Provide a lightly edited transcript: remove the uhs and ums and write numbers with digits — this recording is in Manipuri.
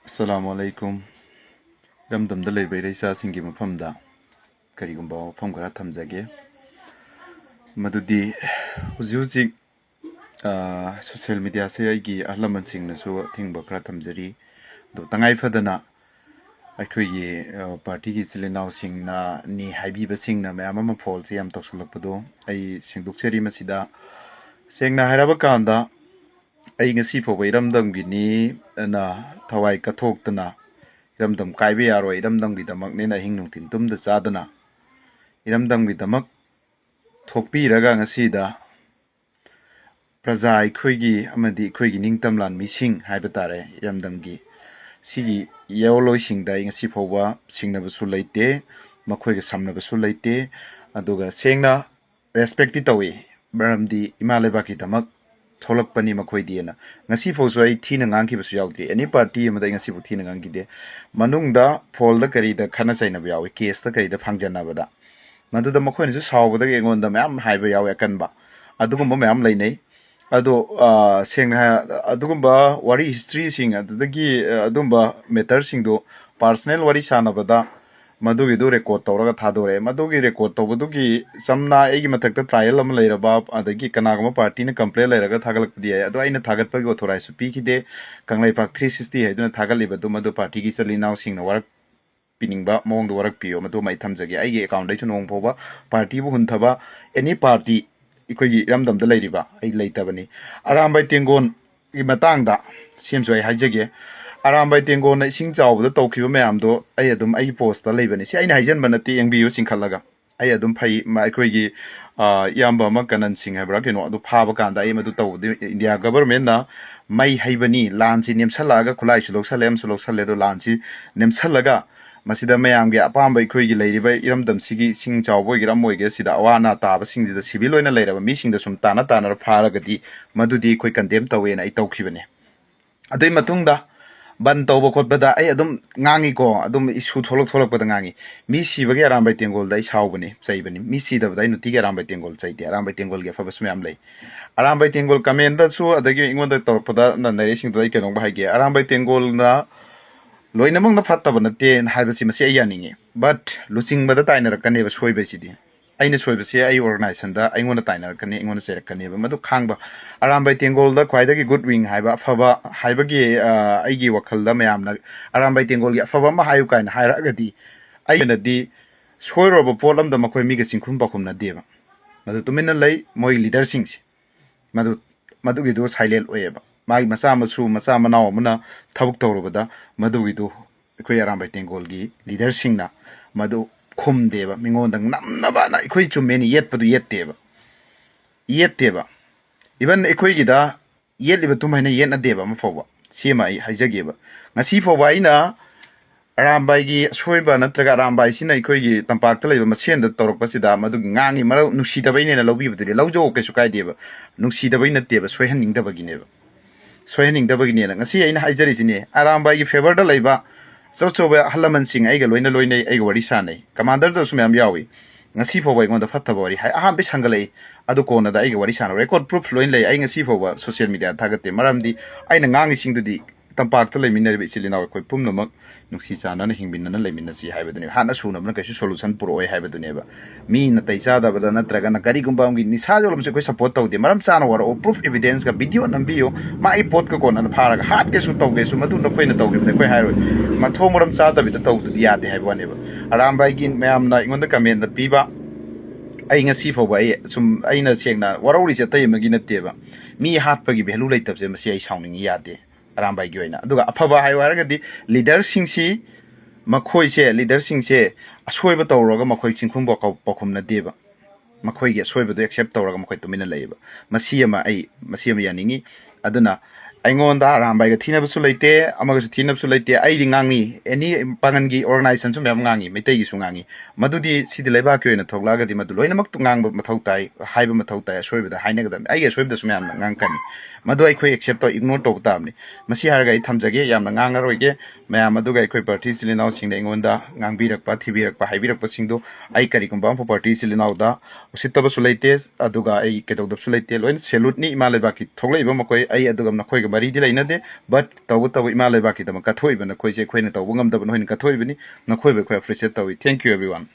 Assalamualaikum. Ramdamda lebai raisa singi mafamda karigumba mafam khara thamjage. Madudi huji social media se aigi ahlaman singna su thingba khara thamjari. Do tangai fadana akhoi party gi chilinau singna ni haibi ba singna mayam ama phol se yam toksulakpado ai singdukchari masida sengna hairaba kanda ai ngasi pho iramdam gi ni na thawai kathoktana iramdam kaibe yaroi iramdam gi damak ne na hing nungtin tumda chadana iramdam gi damak thokpi raga ngasi da praja khoi gi amadi khoi gi ningtamlan mising haiba tare iramdam gi sigi yawloi singda ngasi phowa singna basu leite makhoi ga samna basu leite aduga sengna respect ti tawi baramdi imaleba ki damak THOKLAKPANI makhoi diena ngasi pho so ai thina ngang ki basu yaudri any party amada ngasi pho thina ngang ki de manungda phol da kari da khana chaina ba yawi case da kari da phangjana bada madu da makhoi ni saw bada ge ngon da myam haiba yawi akan ba adugumba myam lainai ado sengha adugumba wari history sing adudagi adumba matter sing do personal wari sana bada madugi do record tawraga thadore madugi record tawbudugi samna egi mathakta trial am leiraba adagi kanagama party na complaint leiraga thagalakpadi ay ado aina thagatpagi authorize su pikide Kangleipak 360 haiduna thagalibadu madu party gi salinaw singna warak piningba mong do warak piyo madu mai thamjage aigi account dai chunong phoba party bu hunthaba any party ikoi ramdam da leiriba ai leitabani Arambai Tengol gi matangda semsoi haijage Arambai Tengol na ising chawbda tawkhiba mayam do ai adum ai post ta leibani si aina haijan banati engbiu singkhalaga ai adum phai ma ikoi gi yamba ma kanan sing habra keno adu phaba kanda ai madu taw India government na mai haibani lanchi nemsalaga khulai sulok salem sulok sale do lanchi nemsalaga masida mayam gi apamba ikoi gi leiriba iramdam sigi sing chawboi giram moi ge sida awana taba sing da civil oina leiraba mi sing da sum tana tana pharagadi madudi koi condemn tawena ai tawkhibane adai matungda ban tawba khotbada ai adum ngangi ko adum isu tholok bada ngangi mi sibage Arambai Tengol dai saubani chaibani mi sidabada ai nuti ge Arambai Tengol chaide Arambai Tengol ge faba sumyam lei Arambai Tengol comment da su adagi ingon da tawpada na nai sing dai kenong ba haige Arambai Tengol na loinamang na phattaba nate haibasi masi ai yaninge but luching bada taina rakane ba soibe sidi aina soibe se ai organization da aingona taina rakane aingona se rakane ba madu khangba Arambai Tengol da khwaidagi good wing haiba faba haibagi aigi wakhal da mayamna Arambai Tengol gi faba ma hayu kaina hairagadi aina di soiroba polam da makhoi mi ga singkhum bakhum na deba madu tumina lei moi leader singsi madu gi do silent oyeba mai masa masu masa manaw amuna thabuk tawrobada madu gi do ikoi Arambai Tengol gi leader singna madu khum deba mingon dang namnaba na ikoi chumeni yetpadu yetteba even ikoi gi da yetliba tumaina yetna deba ma fowa sema ai haijageba ngasi fowa ina Arambai gi soiba natraga Arambai sina ikoi gi tampak ta leiba masen da torok pasida madu ngangi mara nuksi da baine na lobi budri lawjo kesu kai deba nuksi da baina teba soihaning da bagineba ngasi aina haijari sine Arambai gi favor da leiba Choba halaman sing aiga loina aiga wari sanai commander da sumyam yawi ngasi fowa ingon da fatta wari hai aham be sangalai adu kona da aiga wari sana record proof loin lei ai ngasi fowa social media thagate maramdi aina ngangi singdudi tampak ta leminari be silina koi pumnamak nuksi sana na hingbinna na leminasi haibaduni hana suna bana kaisu solution puroi haibaduni ba mi na taisa da bada na traga na kari gumba amgi nisa jolom se koi support tawde maram sana wara o proof evidence ka video nambiyo ma I pot ka kona na pharaga hat ke su tawge su matu na koi na tawge ba koi hairo ma thomoram sa da bida tawdu diate haibane ba Arambai gi mayam na ingon da comment da piba ai ngasi fowa ai sum aina sengna warori se tay magi na teba mi hat pagi value leitab se masi ai sounding yade Arambai gi oina aduga afaba hai waragadi leader singsi makhoi se leader singse asoiba tawraga makhoi chingkhum ba pakhum na deba makhoi gi asoiba do accept tawraga makhoi tumina leiba masi ama yaningi aduna aingon da Arambai ga thina basu leite amaga su thina basu leite ai di ngangi any pangan gi organization su mem ngangi metei gi su ngangi madudi sidi leiba ki oina thoklaga di madu loina mak tu ngang ba mathau tai haiba mathau tai asoiba da hainaga da ai ga asoiba da su mem ngang kani ꯃꯗꯨ ꯑꯩꯈꯣꯏ ꯑꯦꯛꯁꯦꯞ ꯇꯧ ꯏꯒꯅꯣꯔ ꯇꯧꯕ ꯇꯥꯕꯅꯤ ꯃꯁꯤ ꯍꯥꯏꯔꯒ ꯑꯩ ꯊꯝꯖꯒꯦ ꯌꯥꯝꯅ ꯉꯥꯡꯉꯔꯣꯏꯒꯦ ꯃꯌꯥꯝ ꯑꯗꯨꯒ ꯑꯩꯈꯣꯏ ꯄꯥꯔꯇꯤ ꯏꯆꯤꯜ ꯏꯅꯥꯎꯁꯤꯡꯗ ꯑꯩꯉꯣꯟꯗ ꯉꯥꯡꯕꯤꯔꯛꯄ ꯊꯤꯕꯤꯔꯛꯄ ꯍꯥꯏꯕꯤꯔꯛꯄꯁꯤꯡꯗꯨ ꯑꯩ ꯀꯔꯤꯒꯨꯝꯕ ꯑꯃ ꯄꯥꯔꯇꯤ ꯏꯆꯤꯜ ꯏꯅꯥꯎꯗ ꯎꯁꯤꯠꯇꯕꯁꯨ ꯂꯩꯇꯦ ꯑꯗꯨꯒ ꯑꯩ ꯀꯩꯗꯧꯗꯕꯁꯨ ꯂꯩꯇꯦ ꯂꯣꯏꯅ ꯁꯦꯂꯨꯠꯅꯤ ꯏꯃꯥ ꯂꯩꯕꯥꯛꯀꯤ ꯊꯣꯛꯂꯛꯏꯕ ꯃꯈꯣꯏ ꯑꯩ ꯑꯗꯨꯒ ꯅꯈꯣꯏꯒ ꯃꯔꯤꯗꯤ ꯂꯩꯅꯗꯦ ꯕꯠ ꯇꯧꯕꯇꯕꯨ ꯏꯃꯥ ꯂꯩꯕꯥꯛꯀꯤꯗꯃꯛ ꯀꯠꯊꯣꯛꯏꯕ ꯅꯈꯣꯏꯁꯦ ꯑꯩꯈꯣꯏꯅ ꯇꯧꯕ ꯉꯝꯗꯕ ꯅꯈꯣꯏꯅ ꯀꯠꯊꯣꯛꯏꯕꯅꯤ ꯅꯈꯣꯏꯕꯨ ꯑꯩꯈꯣꯏ ꯑꯦꯄ꯭ꯔꯤꯁꯤꯌꯦꯠ ꯇꯧꯏ ꯊꯦꯡꯛ ꯌꯨ ꯑꯦꯚ꯭ꯔꯤꯋꯥꯟ